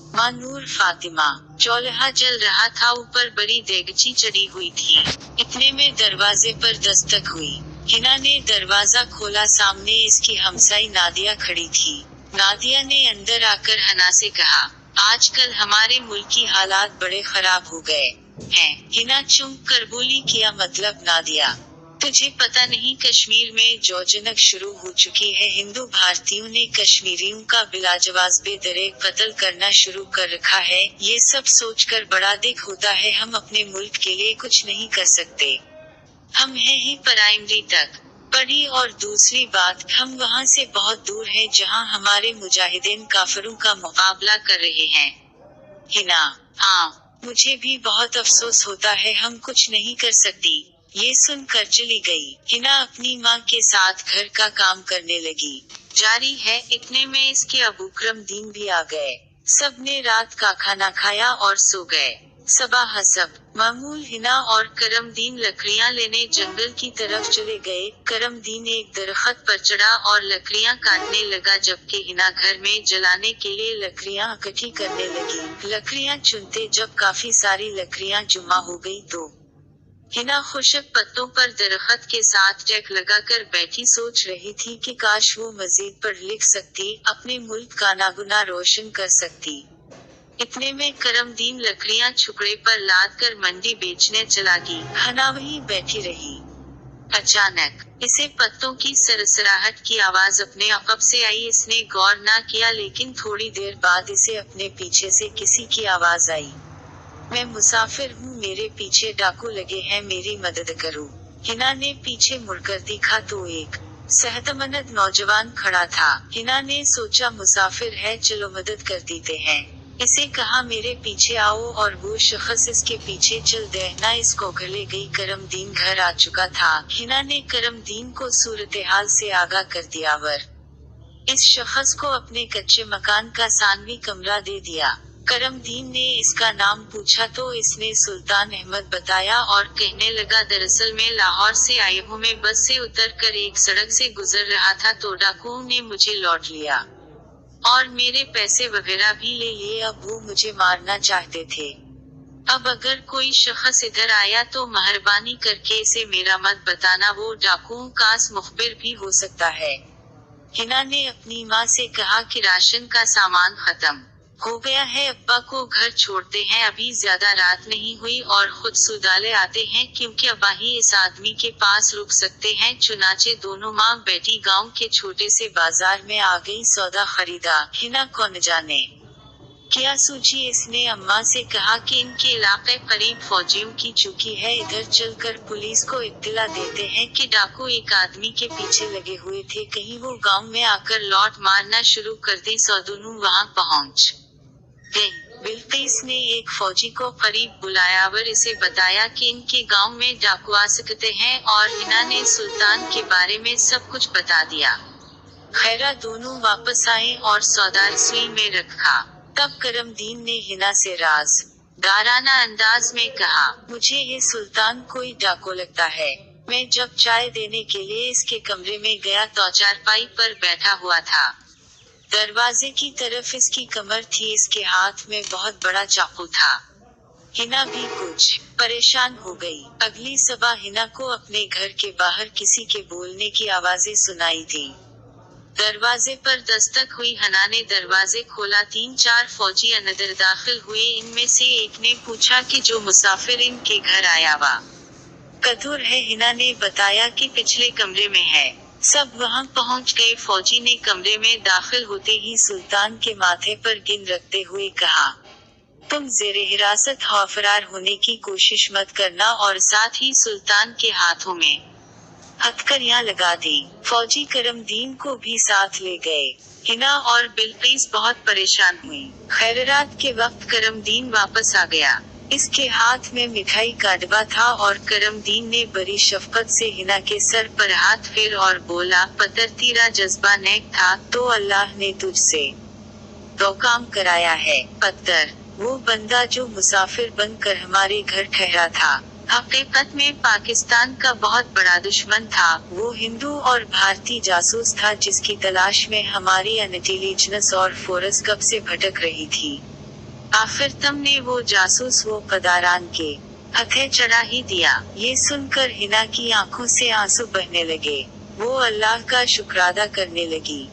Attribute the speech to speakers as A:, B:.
A: माँ नूर फातिमा। चौल्हा जल रहा था, ऊपर बड़ी देगची चढ़ी हुई थी। इतने में दरवाजे पर दस्तक हुई। हिना ने दरवाजा खोला, सामने इसकी हमसाई नादिया खड़ी थी। नादिया ने अंदर आकर हना से कहा, आजकल हमारे मुल्क की हालात बड़े खराब हो गए हैं। हिना चुप कर बोली, क्या मतलब नादिया? तुझे पता नहीं कश्मीर में जौजनक शुरू हो चुकी है। हिंदू भारतीयों ने कश्मीरियों का बिलाजवाज़ दरे कत्ल करना शुरू कर रखा है। ये सब सोचकर बड़ा दुख होता है। हम अपने मुल्क के लिए कुछ नहीं कर सकते। हम हैं ही प्राइमरी तक पढ़ी, और दूसरी बात, हम वहाँ से बहुत दूर हैं जहाँ हमारे मुजाहिदीन काफिरों का मुकाबला कर रहे हैं। हिना: हाँ, मुझे भी बहुत अफसोस होता है, हम कुछ नहीं कर सकती। ये सुनकर चली गई। हिना अपनी माँ के साथ घर का काम करने लगी। जारी है, इतने में इसके अबू करमदीन भी आ गए। सब ने रात का खाना खाया और सो गए। सबा हसब मामूल हिना और करमदीन लकड़ियाँ लेने जंगल की तरफ चले गए। करमदीन एक दरख्त पर चढ़ा और लकड़ियाँ काटने लगा, जबकि हिना घर में जलाने के लिए लकड़ियाँ इकट्ठी करने लगी। लकड़ियाँ चुनते जब काफी सारी लकड़ियाँ जमा हो गई तो हिना खुशक पत्तों पर दरख्त के साथ टेक लगाकर बैठी सोच रही थी कि काश वो मजीद पढ़ लिख सकती, अपने मुल्क का नागुना रोशन कर सकती। इतने में करमदीन लकड़ियां छुकड़े पर लाद कर मंडी बेचने चला गई। हना वहीं बैठी रही। अचानक इसे पत्तों की सरसराहट की आवाज अपने आप से आई। इसने गौर ना किया, लेकिन थोड़ी देर बाद इसे अपने पीछे से किसी की आवाज आई। मैं मुसाफिर हूँ, मेरे पीछे डाकू लगे हैं, मेरी मदद करो। हिना ने पीछे मुड़कर देखा तो एक सेहतमंद नौजवान खड़ा था। हिना ने सोचा मुसाफिर है, चलो मदद कर देते हैं। इसे कहा, मेरे पीछे आओ, और वो शख्स इसके पीछे चल दहना इसको घर ले गई। करमदीन घर आ चुका था। हिना ने करमदीन को सूरत-ए-हाल से आगाह कर दिया और इस शख्स को अपने कच्चे मकान का सानवी कमरा दे दिया। करमदीन ने इसका नाम पूछा तो इसने सुल्तान अहमद बताया और कहने लगा, दरअसल मैं लाहौर से आई हूँ। मैं बस से उतर कर एक सड़क से गुजर रहा था तो डाकुओं ने मुझे लौट लिया और मेरे पैसे वगैरह भी ले लिए। अब वो मुझे मारना चाहते थे। अब अगर कोई शख्स इधर आया तो मेहरबानी करके इसे मेरा मत बताना, वो डाकुओं का मुखबिर भी हो सकता है। हिना ने अपनी माँ से कहा कि राशन का सामान खत्म हो गया है, अब्बा को घर छोड़ते हैं, अभी ज्यादा रात नहीं हुई और खुद सुदाले आते हैं, क्योंकि अब्बा ही इस आदमी के पास रुक सकते हैं। चुनाचे दोनों माँ बेटी गांव के छोटे से बाजार में आ गई, सौदा खरीदा। हिना को न जाने क्या सूझी, इसने अम्मा से कहा कि इनके इलाके करीब फौजियों की चौकी है, इधर चलकर पुलिस को इत्तला देते हैं कि डाकू एक आदमी के पीछे लगे हुए थे, कहीं वो गांव में आकर लौट मारना शुरू कर दे। सो दोनों वहां पहुंच गए। बिल्किस ने एक फौजी को करीब बुलाया और इसे बताया कि इनके गांव में डाकू आ सकते हैं, और हिना ने सुल्तान के बारे में सब कुछ बता दिया। खैरा दोनों वापस आए और सौदा रसोई में रखा। तब करमदीन ने हिना से राज दाराना अंदाज में कहा, मुझे ये सुल्तान कोई डाकू लगता है। मैं जब चाय देने के लिए इसके कमरे में गया तो चारपाई पर बैठा हुआ था। दरवाजे की तरफ इसकी कमर थी, इसके हाथ में बहुत बड़ा चाकू था। हिना भी कुछ परेशान हो गई। अगली सुबह हिना को अपने घर के बाहर किसी के बोलने की आवाजें सुनाई दी। दरवाजे पर दस्तक हुई। हना ने दरवाजे खोला। 3-4 फौजी अंदर दाखिल हुए। इनमें से एक ने पूछा कि जो मुसाफिर इनके घर आया वा कदूर है। हिना ने बताया कि पिछले कमरे में है। सब वहां पहुंच गए। फौजी ने कमरे में दाखिल होते ही सुल्तान के माथे पर गिन रखते हुए कहा, तुम ज़ेरे हिरासत हो, फरार होने की कोशिश मत करना, और साथ ही सुल्तान के हाथों में हथकड़ियां लगा दी। फौजी करमदीन को भी साथ ले गए। हिना और बिल्किस बहुत परेशान हुई। खैरात के वक्त करमदीन वापस आ गया। इसके हाथ में मिठाई का डब्बा था और करमदीन ने बड़ी शफकत से हिना के सर पर हाथ फेर और बोला, पतर तेरा जज्बा नेक था तो अल्लाह ने तुझसे दो काम कराया है। पत्थर वो बंदा जो मुसाफिर बनकर हमारे घर ठहरा था, हकीकत में पाकिस्तान का बहुत बड़ा दुश्मन था। वो हिंदू और भारतीय जासूस था, जिसकी तलाश में हमारी इंटेलिजेंस और फोर्स कब से भटक रही थी। आखिर तुमने वो जासूस वो पदारान के हथे चढ़ा ही दिया। ये सुनकर हिना की आंखों से आंसू बहने लगे। वो अल्लाह का शुक्रादा करने लगी।